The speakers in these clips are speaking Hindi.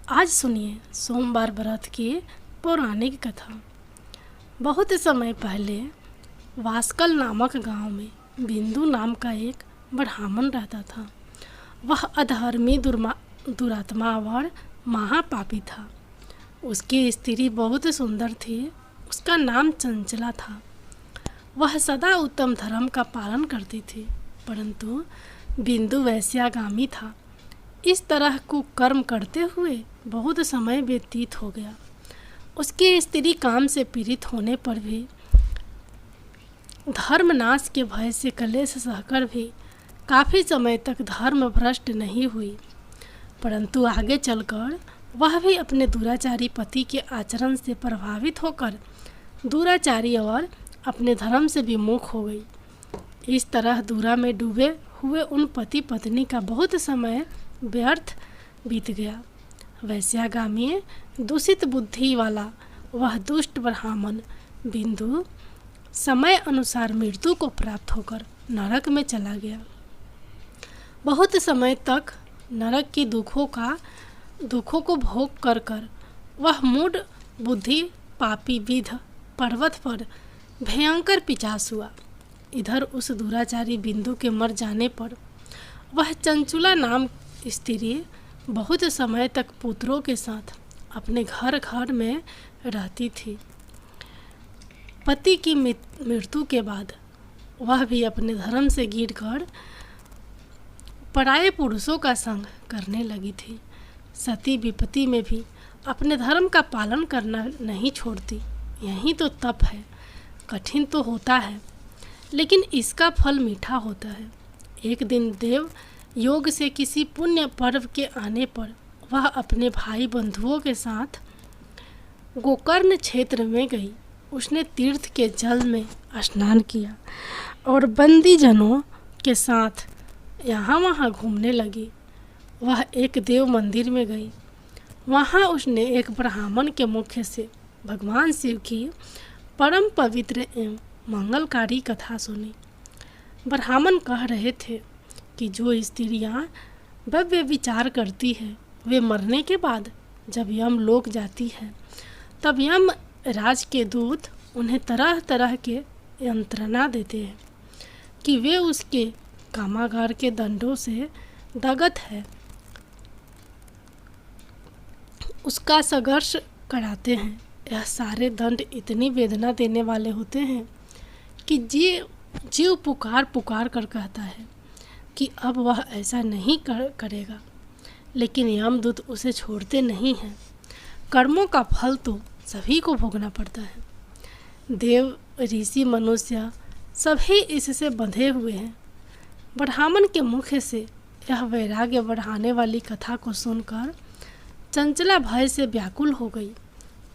आज सुनिए सोमवार व्रत की पौराणिक कथा। बहुत समय पहले वास्कल नामक गांव में बिंदु नाम का एक ब्राह्मण रहता था। वह अधर्मी दुरात्मा और महापापी था। उसकी स्त्री बहुत सुंदर थी। उसका नाम चंचला था। वह सदा उत्तम धर्म का पालन करती थी, परंतु बिंदु वैश्यागामी था। इस तरह कुकर्म करते हुए बहुत समय व्यतीत हो गया। उसकी स्त्री काम से पीड़ित होने पर भी धर्मनाश के भय से कलेश सहकर भी काफ़ी समय तक धर्म भ्रष्ट नहीं हुई, परंतु आगे चलकर वह भी अपने दुराचारी पति के आचरण से प्रभावित होकर दुराचारी और अपने धर्म से विमुख हो गई। इस तरह दूरा में डूबे हुए उन पति पत्नी का बहुत समय व्यर्थ बीत गया। वैश्यागामी दूषित बुद्धि वाला वह दुष्ट ब्राह्मण बिंदु समय अनुसार मृत्यु को प्राप्त होकर नरक में चला गया। बहुत समय तक नरक की दुखों को भोग कर वह मूढ़ बुद्धि पापी विध पर्वत पर भयंकर पिशाच हुआ। इधर उस दुराचारी बिंदु के मर जाने पर वह चंचुला नाम स्त्री बहुत समय तक पुत्रों के साथ अपने घर में रहती थी। पति की मृत्यु के बाद वह भी अपने धर्म से गिरकर पराये पुरुषों का संग करने लगी थी। सती विपत्ति में भी अपने धर्म का पालन करना नहीं छोड़ती। यही तो तप है। कठिन तो होता है, लेकिन इसका फल मीठा होता है। एक दिन देव योग से किसी पुण्य पर्व के आने पर वह अपने भाई बंधुओं के साथ गोकर्ण क्षेत्र में गई। उसने तीर्थ के जल में स्नान किया और बंदी जनों के साथ यहाँ वहाँ घूमने लगी। वह एक देव मंदिर में गई। वहाँ उसने एक ब्राह्मण के मुख से भगवान शिव की परम पवित्र एवं मंगलकारी कथा सुनी। ब्राह्मण कह रहे थे कि जो स्त्रियाँ भव्य विचार करती है वे मरने के बाद जब यम लोक जाती है तब यम राज के दूत उन्हें तरह तरह के यंत्रणा देते हैं कि वे उसके कामागार के दंडों से दगत है, उसका संघर्ष कराते हैं। यह सारे दंड इतनी वेदना देने वाले होते हैं कि जीव पुकार कर कहता है कि अब वह ऐसा नहीं करेगा, लेकिन यमदूत उसे छोड़ते नहीं हैं। कर्मों का फल तो सभी को भोगना पड़ता है। देव ऋषि मनुष्य सभी इससे बंधे हुए हैं। ब्राह्मण के मुख से यह वैराग्य बढ़ाने वाली कथा को सुनकर चंचला भय से व्याकुल हो गई।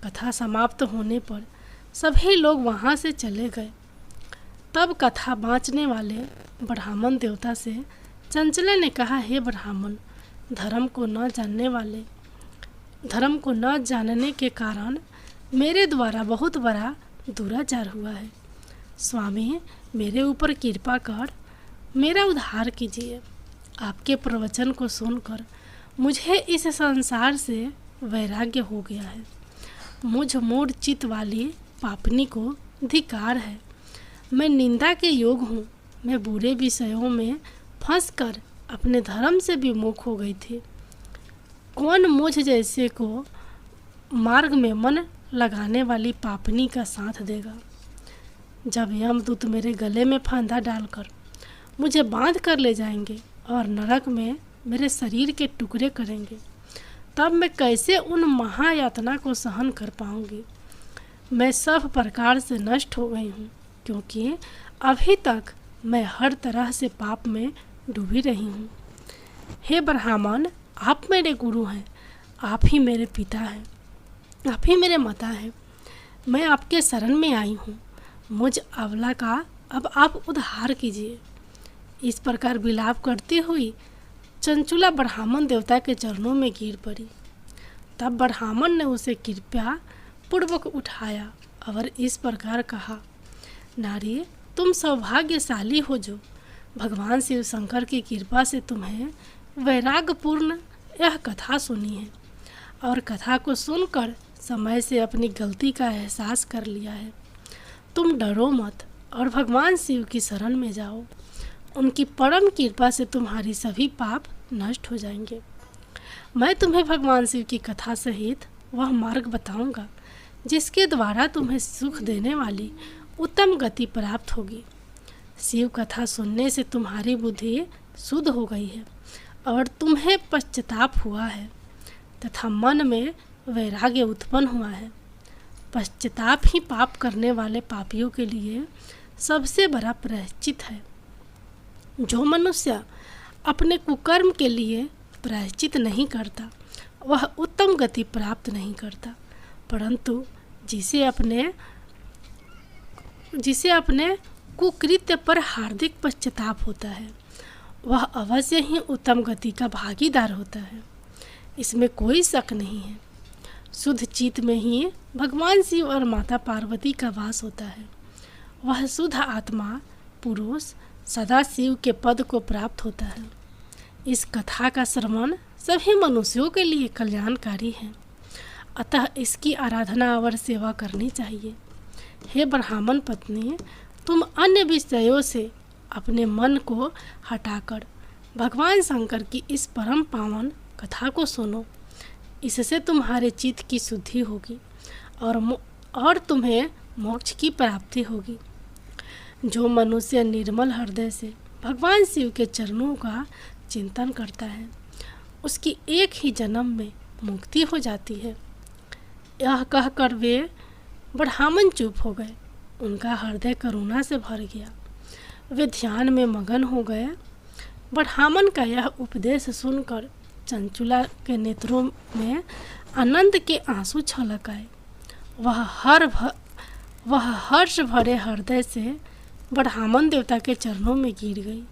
कथा समाप्त होने पर सभी लोग वहाँ से चले गए। तब कथा बाँचने वाले ब्राह्मण देवता से चंचला ने कहा, हे ब्राह्मण, धर्म को न जानने के कारण मेरे द्वारा बहुत बड़ा दुराचार हुआ है। स्वामी, मेरे ऊपर कृपा कर मेरा उद्धार कीजिए। आपके प्रवचन को सुनकर मुझे इस संसार से वैराग्य हो गया है। मुझ मूढ़ चित्त वाली पापनी को धिक्कार है। मैं निंदा के योग हूँ। मैं बुरे विषयों में फंसकर अपने धर्म से विमुख हो गई थी। कौन मुझ जैसे को मार्ग में मन लगाने वाली पापनी का साथ देगा? जब यमदूत मेरे गले में फंदा डालकर मुझे बांध कर ले जाएंगे और नरक में मेरे शरीर के टुकड़े करेंगे, तब मैं कैसे उन महायातना को सहन कर पाऊंगी? मैं सब प्रकार से नष्ट हो गई हूँ, क्योंकि अभी तक मैं हर तरह से पाप में डूबी रही हूँ। हे ब्राह्मण, आप मेरे गुरु हैं। आप ही मेरे पिता हैं। आप ही मेरे माता हैं। मैं आपके शरण में आई हूँ। मुझ अबला का अब आप उद्धार कीजिए। इस प्रकार विलाप करती हुई चंचुला ब्राह्मण देवता के चरणों में गिर पड़ी। तब ब्राह्मण ने उसे कृपया पूर्वक उठाया और इस प्रकार कहा, नारी, तुम सौभाग्यशाली हो जो भगवान शिव शंकर की कृपा से तुम्हें वैराग्यपूर्ण यह कथा सुनी है और कथा को सुनकर समय से अपनी गलती का एहसास कर लिया है। तुम डरो मत और भगवान शिव की शरण में जाओ। उनकी परम कृपा से तुम्हारी सभी पाप नष्ट हो जाएंगे। मैं तुम्हें भगवान शिव की कथा सहित वह मार्ग बताऊंगा जिसके द्वारा तुम्हें सुख देने वाली उत्तम गति प्राप्त होगी। शिव कथा सुनने से तुम्हारी बुद्धि शुद्ध हो गई है और तुम्हें पश्चाताप हुआ है तथा मन में वैराग्य उत्पन्न हुआ है। पश्चाताप ही पाप करने वाले पापियों के लिए सबसे बड़ा प्रायश्चित है। जो मनुष्य अपने कुकर्म के लिए प्रायश्चित नहीं करता वह उत्तम गति प्राप्त नहीं करता, परंतु जिसे अपने कुकृत्य पर हार्दिक पश्चाताप होता है वह अवश्य ही उत्तम गति का भागीदार होता है। इसमें कोई शक नहीं है। शुद्ध चित्त में ही भगवान शिव और माता पार्वती का वास होता है। वह शुद्ध आत्मा पुरुष सदा शिव के पद को प्राप्त होता है। इस कथा का श्रवण सभी मनुष्यों के लिए कल्याणकारी है, अतः इसकी आराधना और सेवा करनी चाहिए। हे ब्राह्मण पत्नी, तुम अन्य विषयों से अपने मन को हटाकर भगवान शंकर की इस परम पावन कथा को सुनो। इससे तुम्हारे चित्त की शुद्धि होगी और तुम्हें मोक्ष की प्राप्ति होगी। जो मनुष्य निर्मल हृदय से भगवान शिव के चरणों का चिंतन करता है उसकी एक ही जन्म में मुक्ति हो जाती है। यह कहकर वे ब्राह्मण चुप हो गए। उनका हृदय करुणा से भर गया। वे ध्यान में मगन हो गए। ब्राह्मण का यह उपदेश सुनकर चंचुला के नेत्रों में आनंद के आंसू छलक आए। वह हर्ष भरे हृदय से ब्राह्मण देवता के चरणों में गिर गई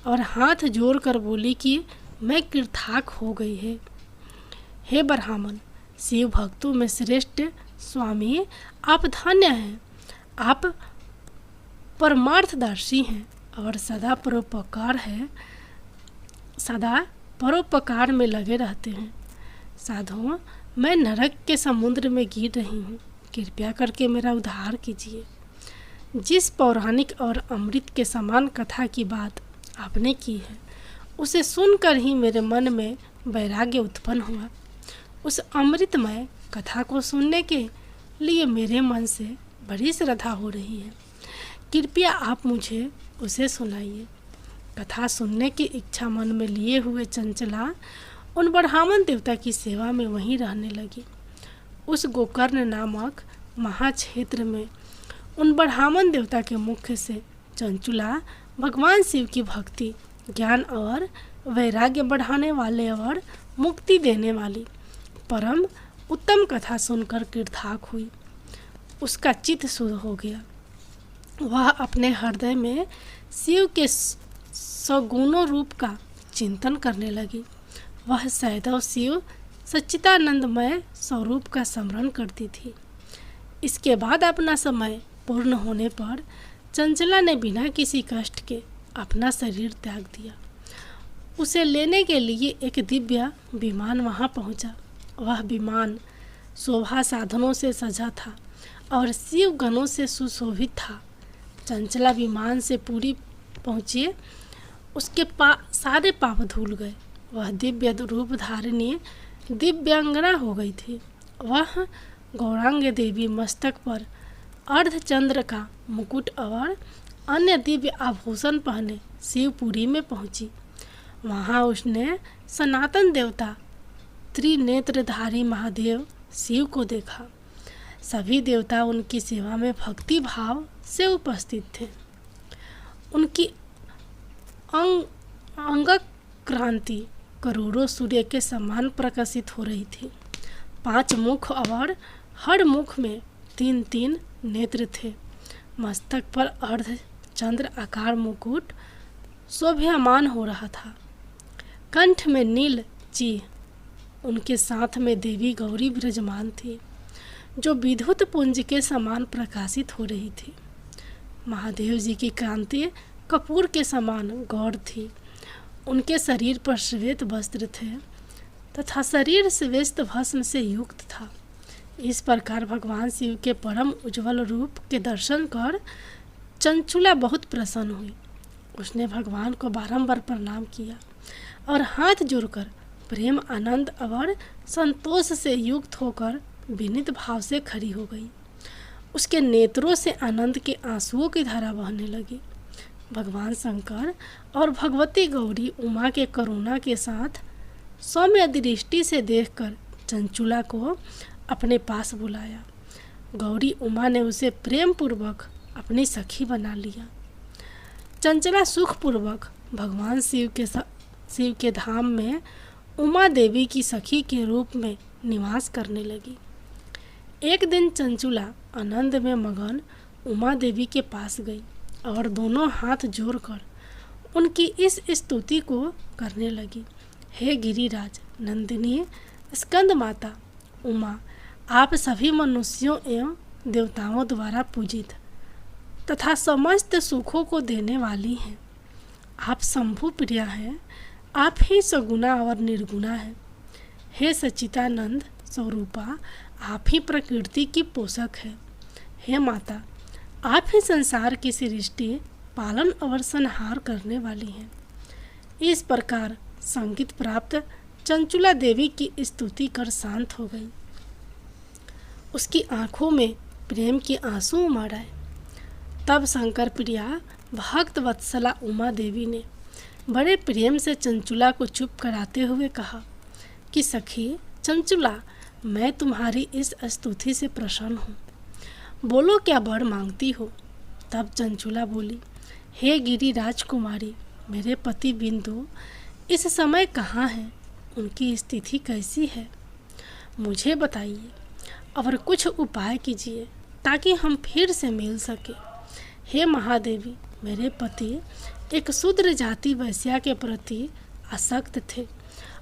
और हाथ जोड़कर बोली कि मैं कृतार्थ हो गई है। हे ब्राह्मण, शिव भक्तों में श्रेष्ठ स्वामी, आप धन्य हैं। आप परमार्थदर्शी हैं और सदा परोपकार में लगे रहते हैं। साधुओं, मैं नरक के समुद्र में गिर रही हूँ, कृपया करके मेरा उद्धार कीजिए। जिस पौराणिक और अमृत के समान कथा की बात आपने की है उसे सुनकर ही मेरे मन में वैराग्य उत्पन्न हुआ। उस अमृतमय कथा को सुनने के लिए मेरे मन से बड़ी श्रद्धा हो रही है। कृपया आप मुझे उसे सुनाइए। कथा सुनने की इच्छा मन में लिए हुए चंचला उन ब्राह्मण देवता की सेवा में वहीं रहने लगी। उस गोकर्ण नामक महाक्षेत्र में उन ब्राह्मण देवता के मुख से चंचुला भगवान शिव की भक्ति, ज्ञान और वैराग्य बढ़ाने वाले और मुक्ति देने वाली परम उत्तम कथा सुनकर कृतार्थ हुई। उसका चित्त शुद्ध हो गया। वह अपने हृदय में शिव के सगुणों रूप का चिंतन करने लगी। वह सदैव शिव सच्चिदानंदमय स्वरूप का स्मरण करती थी। इसके बाद अपना समय पूर्ण होने पर चंचला ने बिना किसी कष्ट के अपना शरीर त्याग दिया। उसे लेने के लिए एक दिव्य विमान वहां पहुंचा। वह विमान शोभा साधनों से सजा था और शिव गणों से सुशोभित था। चंचला विमान से पूरी पहुंची, उसके सारे पाप धुल गए। वह दिव्य रूप धारिणी दिव्यांगना हो गई थी। वह गौरांग देवी मस्तक पर अर्धचंद्र का मुकुट और अन्य दिव्य आभूषण पहने शिवपुरी में पहुंची। वहां उसने सनातन देवता त्रिनेत्रधारी महादेव शिव को देखा। सभी देवता उनकी सेवा में भक्ति भाव से उपस्थित थे। उनकी अंग क्रांति करोड़ों सूर्य के समान प्रकाशित हो रही थी। 5 मुख और हर मुख में 3-3 नेत्र थे। मस्तक पर अर्ध चंद्र आकार मुकुट शोभायमान हो रहा था। कंठ में नील चिह्न। उनके साथ में देवी गौरी विराजमान थी जो विद्युत पुंज के समान प्रकाशित हो रही थी। महादेव जी की कांति कपूर के समान गौर थी। उनके शरीर पर श्वेत वस्त्र थे तथा शरीर श्वेत भस्म से युक्त था। इस प्रकार भगवान शिव के परम उज्ज्वल रूप के दर्शन कर चंचुला बहुत प्रसन्न हुई। उसने भगवान को बारंबार प्रणाम किया और हाथ जोड़कर प्रेम, आनंद और संतोष से युक्त होकर विनीत भाव से खड़ी हो गई। उसके नेत्रों से आनंद के आंसुओं की धारा बहने लगी। भगवान शंकर और भगवती गौरी उमा के करुणा के साथ सौम्य दृष्टि से देखकर चंचुला को अपने पास बुलाया। गौरी उमा ने उसे प्रेम पूर्वक अपनी सखी बना लिया। चंचला सुखपूर्वक भगवान शिव के धाम में उमा देवी की सखी के रूप में निवास करने लगी। एक दिन चंचुला आनंद में मगन उमा देवी के पास गई और दोनों हाथ जोड़कर उनकी इस स्तुति को करने लगी। हे गिरिराज नंदिनी स्कंद माता उमा, आप सभी मनुष्यों एवं देवताओं द्वारा पूजित तथा समस्त सुखों को देने वाली हैं। आप शंभु प्रिया हैं, आप ही सगुणा और निर्गुणा हैं। हे सच्चिदानंद स्वरूपा, आप ही प्रकृति की पोषक है। हे माता, आप ही संसार की सृष्टि, पालन और संहार करने वाली हैं। इस प्रकार संगीत प्राप्त चंचुला देवी की स्तुति कर शांत हो गई। उसकी आंखों में प्रेम के आंसू उमड़ आए। तब शंकर प्रिया भक्त वत्सला उमा देवी ने बड़े प्रेम से चंचुला को चुप कराते हुए कहा कि सखी चंचुला, मैं तुम्हारी इस स्तुति से प्रसन्न हूँ। बोलो क्या वर मांगती हो। तब चंचुला बोली, हे गिरि राजकुमारी, मेरे पति बिंदु इस समय कहाँ हैं? उनकी स्थिति कैसी है? मुझे बताइए और कुछ उपाय कीजिए ताकि हम फिर से मिल सके। हे महादेवी, मेरे पति एक शूद्र जाति वैश्या के प्रति आसक्त थे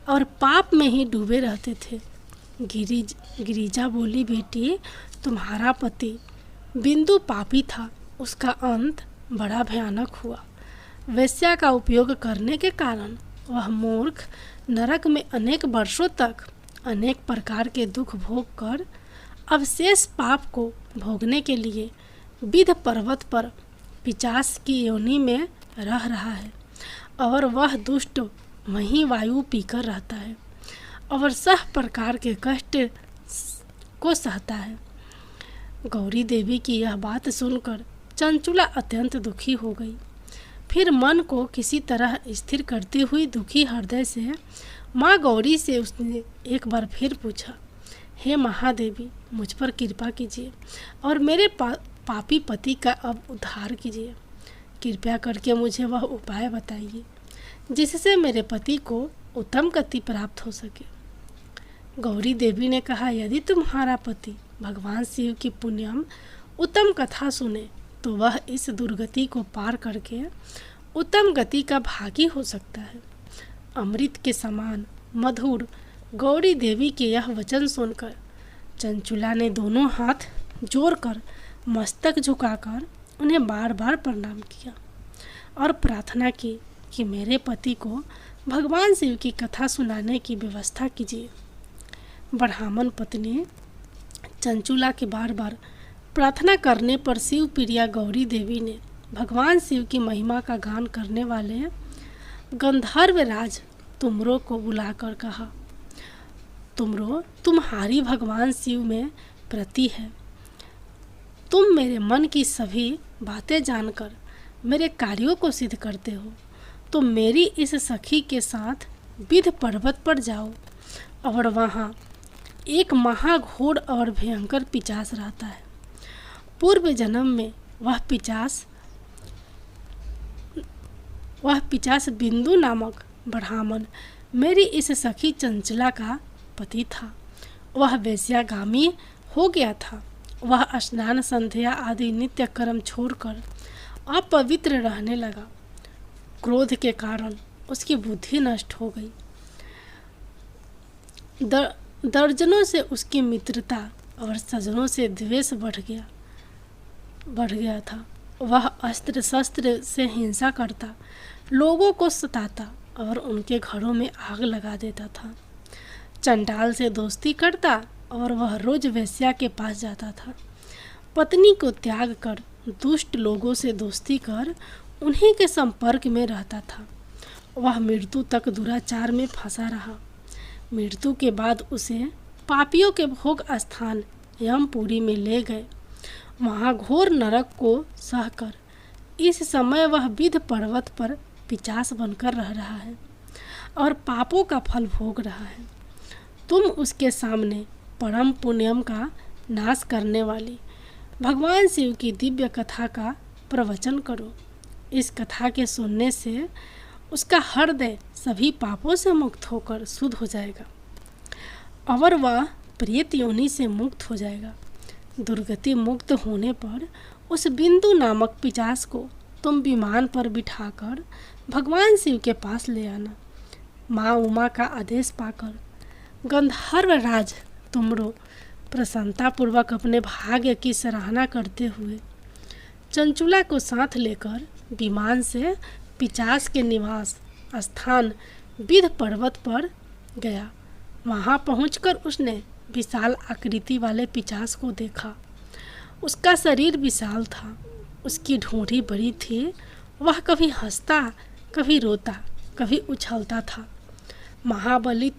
और पाप में ही डूबे रहते थे। गिरिजा बोली, बेटी, तुम्हारा पति बिंदु पापी था, उसका अंत बड़ा भयानक हुआ। वैश्या का उपयोग करने के कारण वह मूर्ख नरक में अनेक वर्षों तक अनेक प्रकार के दुख भोग कर अवशेष पाप को भोगने के लिए विंध्य पर्वत पर पिशाच की योनि में रह रहा है और वह दुष्ट वहीं वायु पीकर रहता है और सब प्रकार के कष्ट को सहता है। गौरी देवी की यह बात सुनकर चंचुला अत्यंत दुखी हो गई। फिर मन को किसी तरह स्थिर करती हुई दुखी हृदय से माँ गौरी से उसने एक बार फिर पूछा, हे महादेवी, मुझ पर कृपा कीजिए और मेरे पापी पति का अब उद्धार कीजिए। कृपया करके मुझे वह उपाय बताइए जिससे मेरे पति को उत्तम गति प्राप्त हो सके। गौरी देवी ने कहा, यदि तुम्हारा पति भगवान शिव की पुण्यम उत्तम कथा सुने तो वह इस दुर्गति को पार करके उत्तम गति का भागी हो सकता है। अमृत के समान मधुर गौरी देवी के यह वचन सुनकर चंचुला ने दोनों हाथ जोड़कर मस्तक झुकाकर उन्हें बार बार प्रणाम किया और प्रार्थना की कि मेरे पति को भगवान शिव की कथा सुनाने की व्यवस्था कीजिए। ब्राह्मण पत्नी चंचुला के बार बार प्रार्थना करने पर शिव प्रिया गौरी देवी ने भगवान शिव की महिमा का गान करने वाले गंधर्व राज तुमरो को बुलाकर कहा, तुमरो, तुम्हारी भगवान शिव में प्रीति है। तुम मेरे मन की सभी बातें जानकर मेरे कार्यों को सिद्ध करते हो। तो मेरी इस सखी के साथ विंध्य पर्वत पर जाओ और वहाँ एक महाघोर और भयंकर पिशाच रहता है। पूर्व जन्म में वह पिशाच बिंदु नामक ब्राह्मण मेरी इस सखी चंचला का पति था। वह वेश्यागामी हो गया था। वह स्नान संध्या आदि नित्य कर्म छोड़कर अपवित्र रहने लगा। क्रोध के कारण उसकी बुद्धि नष्ट हो गई। दर्जनों से उसकी मित्रता और सज्जनों से द्वेष बढ़ गया था। वह अस्त्र शस्त्र से हिंसा करता, लोगों को सताता और उनके घरों में आग लगा देता था। चंडाल से दोस्ती करता और वह रोज वेश्या के पास जाता था। पत्नी को त्याग कर दुष्ट लोगों से दोस्ती कर उन्हीं के संपर्क में रहता था। वह मृत्यु तक दुराचार में फंसा रहा। मृत्यु के बाद उसे पापियों के भोग स्थान यमपुरी में ले गए। वहाँ घोर नरक को सहकर इस समय वह विंध्य पर्वत पर पिशाच बनकर रह रहा है और पापों का फल भोग रहा है। तुम उसके सामने परम पुण्यम का नाश करने वाली भगवान शिव की दिव्य कथा का प्रवचन करो। इस कथा के सुनने से उसका हृदय सभी पापों से मुक्त होकर शुद्ध हो जाएगा और वह प्रेत योनि से मुक्त हो जाएगा। दुर्गति मुक्त होने पर उस बिंदु नामक पिशाच को तुम विमान पर बिठाकर भगवान शिव के पास ले आना। माँ उमा का आदेश पाकर गंधर्व राज तुमरो प्रसन्नतापूर्वक अपने भाग्य की सराहना करते हुए चंचुला को साथ लेकर विमान से पिशाच के निवास स्थान विंध्य पर्वत पर गया। वहाँ पहुंचकर उसने विशाल आकृति वाले पिशाच को देखा। उसका शरीर विशाल था, उसकी ठोड़ी बड़ी थी। वह कभी हंसता, कभी रोता, कभी उछलता था। महाबली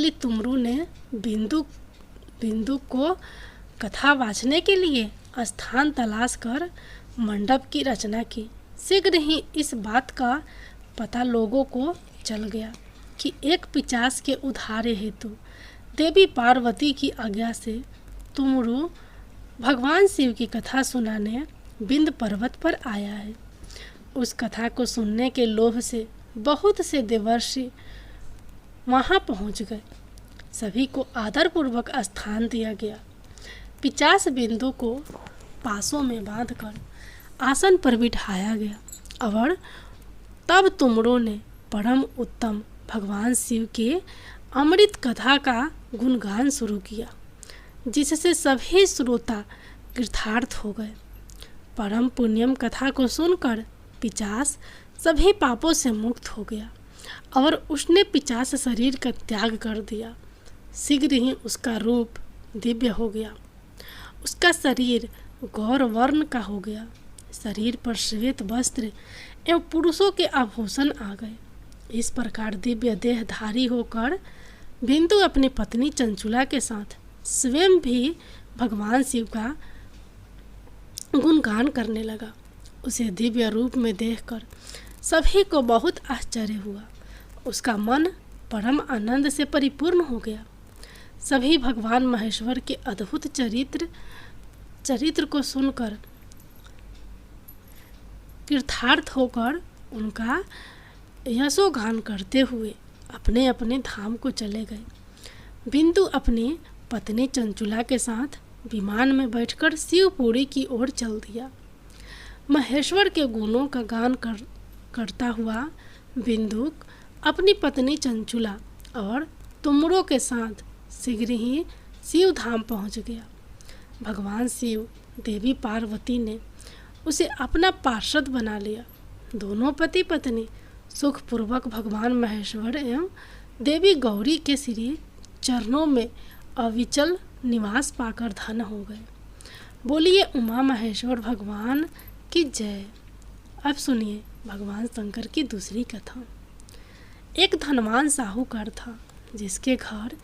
तुमरू ने बिंदु को कथा वाचने के लिए स्थान तलाश कर मंडप की रचना की। शीघ्र ही इस बात का पता लोगों को चल गया कि एक पिशाच के उद्धार हेतु देवी पार्वती की आज्ञा से तुमरू भगवान शिव की कथा सुनाने विंध्य पर्वत पर आया है। उस कथा को सुनने के लोभ से बहुत से देवर्षि वहाँ पहुँच गए। सभी को आदरपूर्वक स्थान दिया गया। पिशाच बिंदु को पासों में बांधकर आसन पर बिठाया गया और तब तुमरों ने परम उत्तम भगवान शिव के अमृत कथा का गुणगान शुरू किया, जिससे सभी श्रोता कृतार्थ हो गए। परम पुण्यम कथा को सुनकर पिशाच सभी पापों से मुक्त हो गया और उसने पिशाच शरीर का त्याग कर दिया। शीघ्र ही उसका रूप दिव्य हो गया। उसका शरीर गौर वर्ण का हो गया। शरीर पर श्वेत वस्त्र एवं पुरुषों के आभूषण आ गए। इस प्रकार दिव्य देहधारी होकर बिंदु अपनी पत्नी चंचुला के साथ स्वयं भी भगवान शिव का गुणगान करने लगा। उसे दिव्य रूप में देखकर सभी को बहुत आश्चर्य हुआ। उसका मन परम आनंद से परिपूर्ण हो गया। सभी भगवान महेश्वर के अद्भुत चरित्र को सुनकर कृतार्थ होकर उनका यशोगान करते हुए अपने अपने धाम को चले गए। बिंदु अपनी पत्नी चंचुला के साथ विमान में बैठकर शिवपुरी की ओर चल दिया। महेश्वर के गुणों का गान करता हुआ बिंदु अपनी पत्नी चंचुला और तुमरों के साथ शीघ्र ही शिव धाम पहुँच गया। भगवान शिव देवी पार्वती ने उसे अपना पार्षद बना लिया। दोनों पति पत्नी सुखपूर्वक भगवान महेश्वर एवं देवी गौरी के श्री चरणों में अविचल निवास पाकर धन्य हो गए। बोलिए उमा महेश्वर भगवान की जय। अब सुनिए भगवान शंकर की दूसरी कथा। एक धनवान साहूकार था, जिसके घर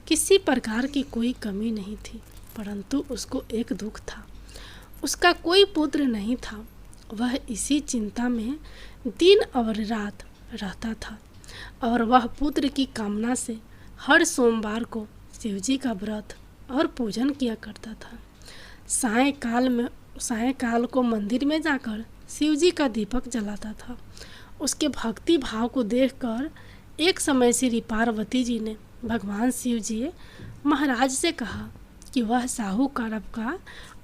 किसी प्रकार की कोई कमी नहीं थी, परंतु उसको एक दुख था। उसका कोई पुत्र नहीं था। वह इसी चिंता में दिन और रात रहता था और वह पुत्र की कामना से हर सोमवार को शिवजी का व्रत और पूजन किया करता था। सायंकाल को मंदिर में जाकर शिवजी का दीपक जलाता था। उसके भक्ति भाव को देखकर एक समय श्री पार्वती जी ने भगवान शिव जी महाराज से कहा कि वह साहूकार आपका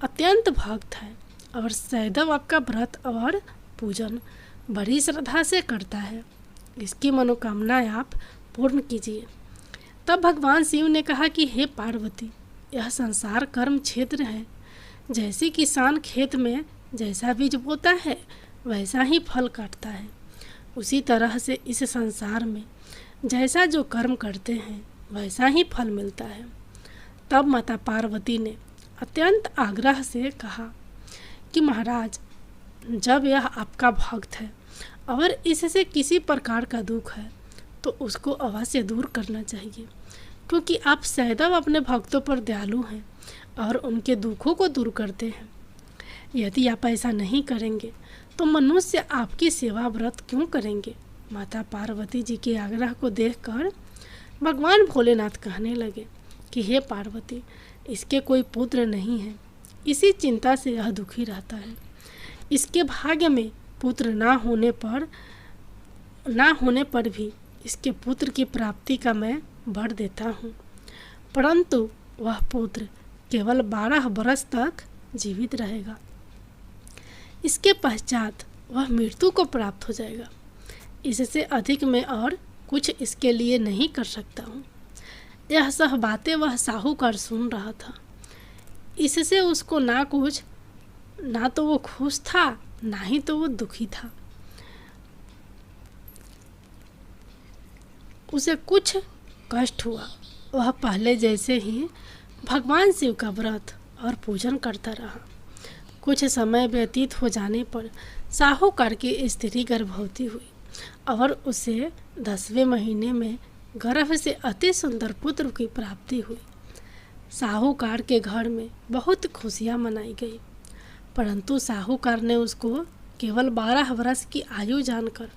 अत्यंत भक्त है और सदैव आपका व्रत और पूजन बड़ी श्रद्धा से करता है। इसकी मनोकामनाएं आप पूर्ण कीजिए। तब भगवान शिव ने कहा कि हे पार्वती, यह संसार कर्म क्षेत्र है। जैसे किसान खेत में जैसा बीज बोता है वैसा ही फल काटता है, उसी तरह से इस संसार में जैसा जो कर्म करते हैं वैसा ही फल मिलता है। तब माता पार्वती ने अत्यंत आग्रह से कहा कि महाराज, जब यह आपका भक्त है और इससे किसी प्रकार का दुख है तो उसको अवश्य दूर करना चाहिए, क्योंकि आप सदैव अपने भक्तों पर दयालु हैं और उनके दुखों को दूर करते हैं। यदि आप ऐसा नहीं करेंगे तो मनुष्य आपकी सेवा व्रत क्यों करेंगे। माता पार्वती जी के आग्रह को देखकर भगवान भोलेनाथ कहने लगे कि हे पार्वती, इसके कोई पुत्र नहीं है, इसी चिंता से यह दुखी रहता है। इसके भाग्य में पुत्र ना होने पर भी इसके पुत्र की प्राप्ति का मैं वर देता हूँ, परंतु वह पुत्र केवल 12 वर्ष तक जीवित रहेगा। इसके पश्चात वह मृत्यु को प्राप्त हो जाएगा। इससे अधिक मैं और कुछ इसके लिए नहीं कर सकता हूँ। यह सब बातें वह साहूकार सुन रहा था। इससे उसको ना तो वो खुश था, ना ही तो वो दुखी था। उसे कुछ कष्ट हुआ। वह पहले जैसे ही भगवान शिव का व्रत और पूजन करता रहा। कुछ समय व्यतीत हो जाने पर साहूकार की स्त्री गर्भवती हुई और उसे 10वें महीने में गर्भ से अति सुंदर पुत्र की प्राप्ति हुई। साहूकार के घर में बहुत खुशियां मनाई गई, परंतु साहूकार ने उसको केवल 12 वर्ष की आयु जानकर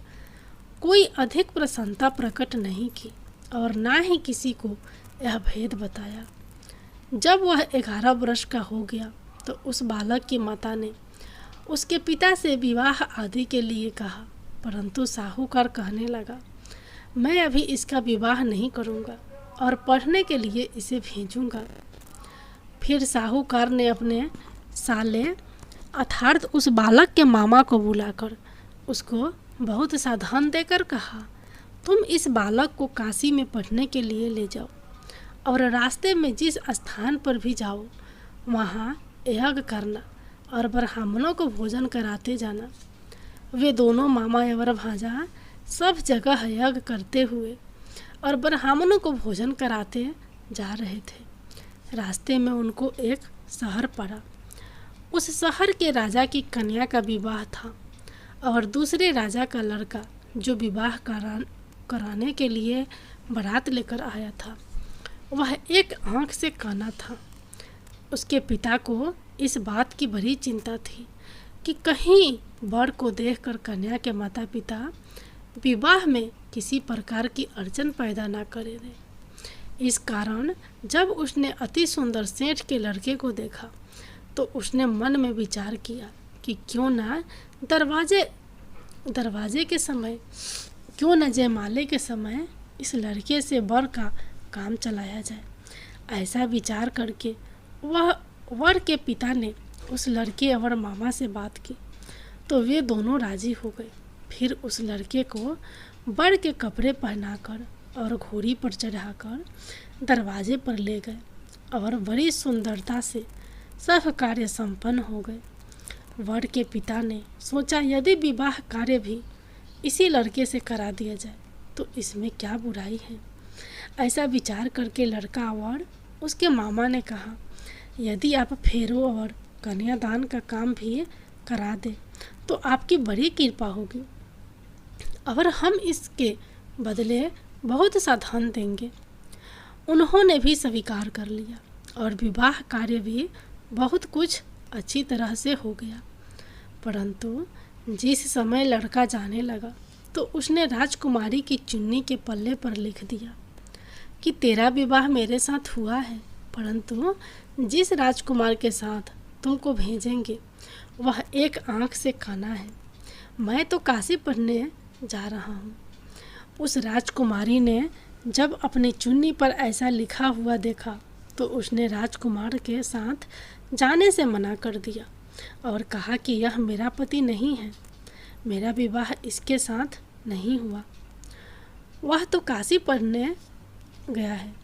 कोई अधिक प्रसन्नता प्रकट नहीं की और ना ही किसी को यह भेद बताया। जब वह 11 वर्ष का हो गया तो उस बालक की माता ने उसके पिता से विवाह आदि के लिए कहा, परंतु साहूकार कहने लगा, मैं अभी इसका विवाह नहीं करूँगा और पढ़ने के लिए इसे भेजूँगा। फिर साहूकार ने अपने साले अर्थात उस बालक के मामा को बुलाकर उसको बहुत सा धन देकर कहा, तुम इस बालक को काशी में पढ़ने के लिए ले जाओ और रास्ते में जिस स्थान पर भी जाओ वहाँ यज्ञ करना और ब्राह्मणों को भोजन कराते जाना। वे दोनों मामा और भांजा सब जगह यज्ञ करते हुए और ब्राह्मणों को भोजन कराते जा रहे थे। रास्ते में उनको एक शहर पड़ा। उस शहर के राजा की कन्या का विवाह था और दूसरे राजा का लड़का जो विवाह कराने के लिए बारात लेकर आया था, वह एक आंख से काना था। उसके पिता को इस बात की बड़ी चिंता थी कि कहीं वर को देखकर कन्या के माता पिता विवाह में किसी प्रकार की अड़चन पैदा ना करे दे। इस कारण जब उसने अति सुंदर सेठ के लड़के को देखा तो उसने मन में विचार किया कि क्यों ना दरवाजे के समय, क्यों न जयमाले के समय इस लड़के से वर का काम चलाया जाए। ऐसा विचार करके वह वर के पिता ने उस लड़के और मामा से बात की तो वे दोनों राजी हो गए। फिर उस लड़के को वर के कपड़े पहनाकर और घोड़ी पर चढ़ाकर दरवाजे पर ले गए और बड़ी सुंदरता से सब कार्य संपन्न हो गए। वर के पिता ने सोचा यदि विवाह कार्य भी इसी लड़के से करा दिया जाए तो इसमें क्या बुराई है। ऐसा विचार करके लड़का और उसके मामा ने कहा, यदि आप फेरों और कन्यादान का काम भी करा दें तो आपकी बड़ी कृपा होगी और हम इसके बदले बहुत सा धन देंगे। उन्होंने भी स्वीकार कर लिया और विवाह कार्य भी बहुत कुछ अच्छी तरह से हो गया। परंतु जिस समय लड़का जाने लगा तो उसने राजकुमारी की चुन्नी के पल्ले पर लिख दिया कि तेरा विवाह मेरे साथ हुआ है, परंतु जिस राजकुमार के साथ तुमको भेजेंगे वह एक आंख से काना है। मैं तो काशी पढ़ने जा रहा हूँ। उस राजकुमारी ने जब अपनी चुन्नी पर ऐसा लिखा हुआ देखा तो उसने राजकुमार के साथ जाने से मना कर दिया और कहा कि यह मेरा पति नहीं है, मेरा विवाह इसके साथ नहीं हुआ, वह तो काशी पढ़ने गया है।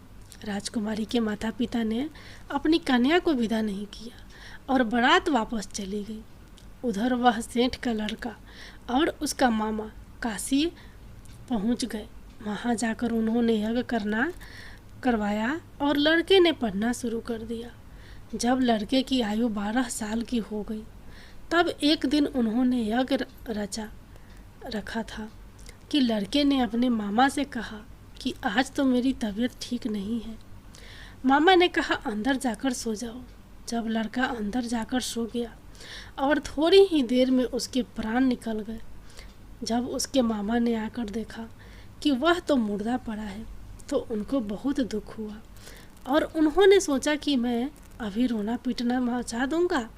राजकुमारी के माता पिता ने अपनी कन्या को विदा नहीं किया और बारात वापस चली गई। उधर वह सेठ का लड़का और उसका मामा काशी पहुंच गए वहाँ जाकर उन्होंने यज्ञ करवाया और लड़के ने पढ़ना शुरू कर दिया। जब लड़के की आयु 12 साल की हो गई तब एक दिन उन्होंने यज्ञ रखा था कि लड़के ने अपने मामा से कहा कि आज तो मेरी तबीयत ठीक नहीं है। मामा ने कहा अंदर जाकर सो जाओ। जब लड़का अंदर जाकर सो गया और थोड़ी ही देर में उसके प्राण निकल गए। जब उसके मामा ने आकर देखा कि वह तो मुर्दा पड़ा है तो उनको बहुत दुख हुआ और उन्होंने सोचा कि मैं अभी रोना पीटना मचा दूंगा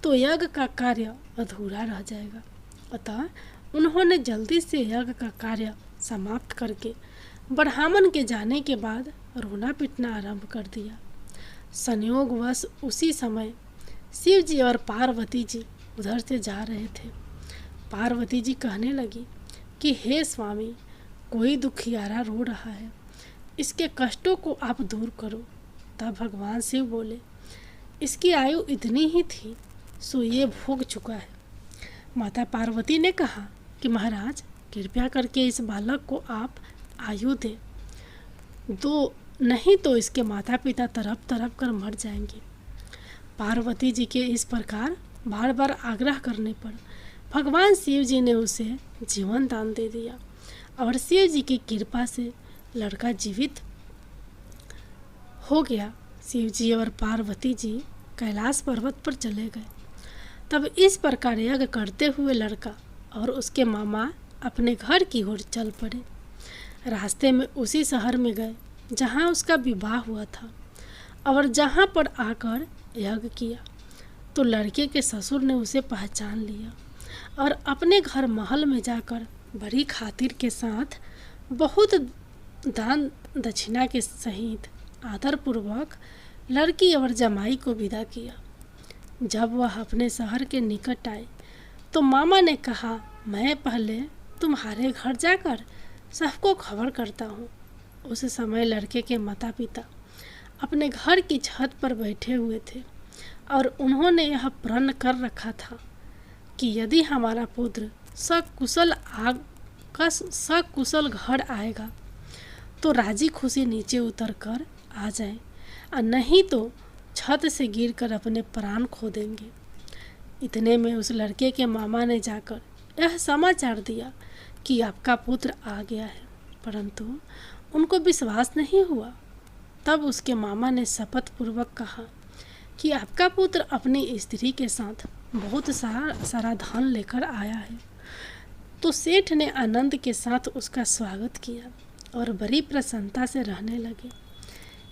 तो यज्ञ का कार्य अधूरा रह जाएगा। अतः उन्होंने जल्दी से यज्ञ का कार्य समाप्त करके ब्राह्मण के जाने के बाद रोना पीटना आरंभ कर दिया। संयोगवश उसी समय शिव जी और पार्वती जी उधर से जा रहे थे। पार्वती जी कहने लगी कि हे स्वामी, कोई दुखियारा रो रहा है, इसके कष्टों को आप दूर करो। तब भगवान शिव बोले, इसकी आयु इतनी ही थी सो ये भोग चुका है। माता पार्वती ने कहा कि महाराज कृपया करके इस बालक को आप आयु दें, दो नहीं तो इसके माता पिता तड़प तड़प कर मर जाएंगे। पार्वती जी के इस प्रकार बार बार आग्रह करने पर भगवान शिव जी ने उसे जीवन दान दे दिया और शिव जी की कृपा से लड़का जीवित हो गया। शिव जी और पार्वती जी कैलाश पर्वत पर चले गए। तब इस प्रकार यज्ञ करते हुए लड़का और उसके मामा अपने घर की ओर चल पड़े। रास्ते में उसी शहर में गए जहाँ उसका विवाह हुआ था और जहाँ पर आकर यज्ञ किया तो लड़के के ससुर ने उसे पहचान लिया और अपने घर महल में जाकर बड़ी खातिर के साथ बहुत दान दक्षिणा के सहित आदरपूर्वक लड़की और जमाई को विदा किया। जब वह अपने शहर के निकट आए तो मामा ने कहा, मैं पहले तुम्हारे घर जाकर सबको खबर करता हूँ। उस समय लड़के के माता पिता अपने घर की छत पर बैठे हुए थे और उन्होंने यह प्रण कर रखा था कि यदि हमारा पुत्र सकुशल घर आएगा तो राजी खुशी नीचे उतर कर आ जाए और नहीं तो छत से गिरकर अपने प्राण खो देंगे। इतने में उस लड़के के मामा ने जाकर यह समाचार दिया कि आपका पुत्र आ गया है, परंतु उनको विश्वास नहीं हुआ। तब उसके मामा ने शपथ पूर्वक कहा कि आपका पुत्र अपनी स्त्री के साथ बहुत सारा धन लेकर आया है। तो सेठ ने आनंद के साथ उसका स्वागत किया और बड़ी प्रसन्नता से रहने लगे।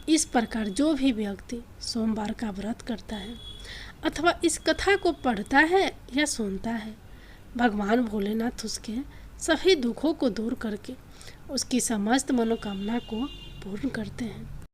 इस प्रकार जो भी व्यक्ति सोमवार का व्रत करता है अथवा इस कथा को पढ़ता है या सुनता है, भगवान भोलेनाथ उसके सभी दुखों को दूर करके उसकी समस्त मनोकामना को पूर्ण करते हैं।